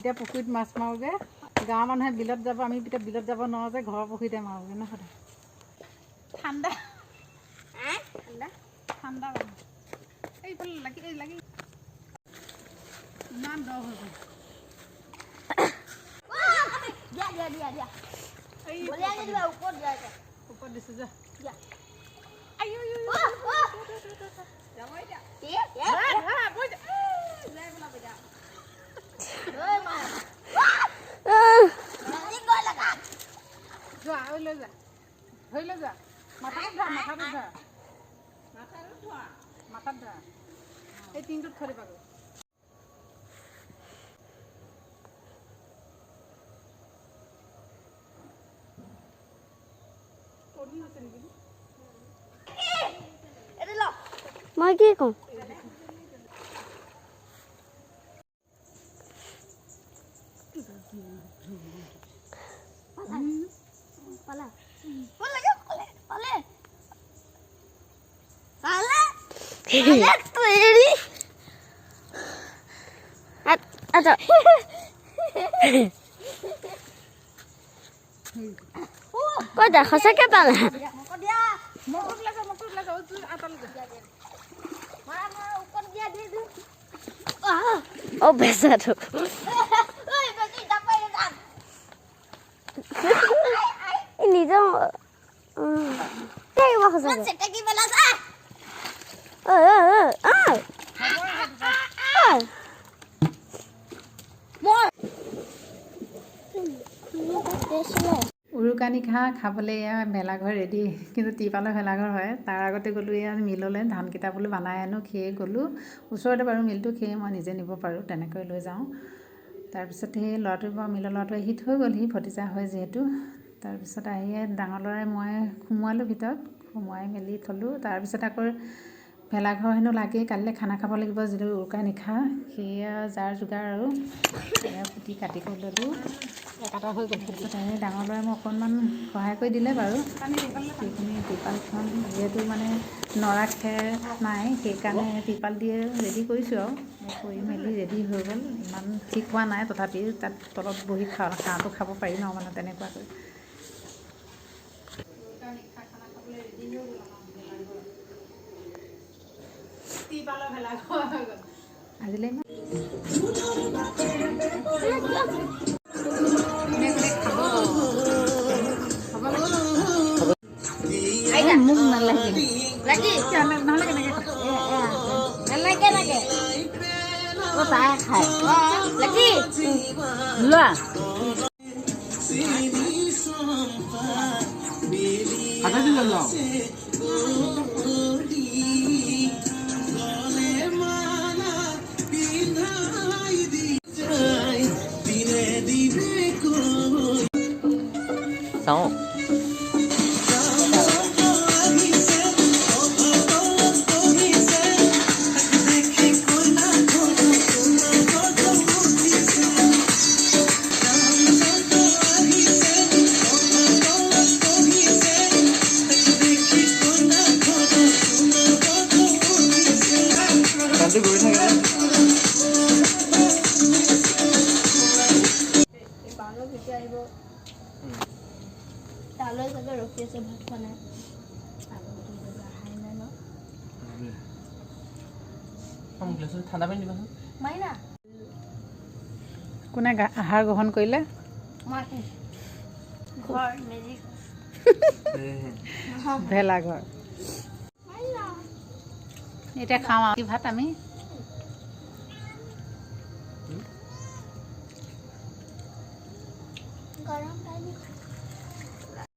এতিয়া পুখুৰীত মাছ মাৰোগে গাঁৱৰ মানুহে বিলত যাব আমি এতিয়া বিলত যাব নোৱাৰো যে ঘৰৰ পুখুৰীতে মাৰোগে ন সদায় ঠাণ্ডা ঠাণ্ডা ঠাণ্ডা এইফালে লাগি লাগি ইমান দ হৈ গ'ল ওপৰত দিছো যা মাথাত ধৰা এই টিংটোত থৈ দিবা মই কি কওঁ Kok sake pala? Oh besar tuh. Ini dong. Kayak apa sake? উৰুকা নিশা খাবলৈ এয়া ভেলাঘৰ ৰেডি কিন্তু টিপালৰ ভেলাঘৰ হয় তাৰ আগতে গ'লোঁ এয়া মিললৈ ধানকেইটা বোলো বনাই আনো সেয়ে গ'লোঁ ওচৰতে বাৰু মিলটো সেয়ে মই নিজে নিব পাৰোঁ তেনেকৈ লৈ যাওঁ তাৰপিছত সেই ল'ৰাটো মিলৰ ল'ৰাটো আহি থৈ গ'লহি ভতিজা হয় যিহেতু তাৰপিছত আহি ডাঙৰ ল'ৰাই মই সোমোৱালোঁ ভিতৰত সোমোৱাই মেলি থলোঁ তাৰপিছত আকৌ ভেলাঘৰ হেনো লাগেই কালিলৈ খানা খাব লাগিব যিটো উৰুকা নিশা সেয়া যাৰ যোগাৰ আৰু এয়া পুতি কাটি কৰি ল'লোঁ কাটা হৈ গ'ল তাৰপিছত আহি ডাঙৰ ল'ৰাই মোক অকণমান সহায় কৰি দিলে বাৰু সেইখিনি টিপালখন যিহেতু মানে নৰা খেৰ নাই সেইকাৰণে টিপাল দিয়ে ৰেডি কৰিছোঁ আৰু কৰি মেলি ৰেডি হৈ গ'ল ইমান ঠিক হোৱা নাই তথাপিও তাত তলত বহি খানাটো খাব পাৰি ন মানে তেনেকুৱাকৈ আজিলৈ মোক নালাগে নহ'লে কেনেকৈ নালাগে তাই খায় লোৱা চাওঁ তালৈ চাগে ৰখি আছে ভাত খোৱা নাই ঠাণ্ডা পানী দিবাচোন মাইনা কোনে আহাৰ গ্ৰহণ কৰিলে ভেলাঘৰ এতিয়া খাওঁ আৰু ভাত আমি গৰম পানী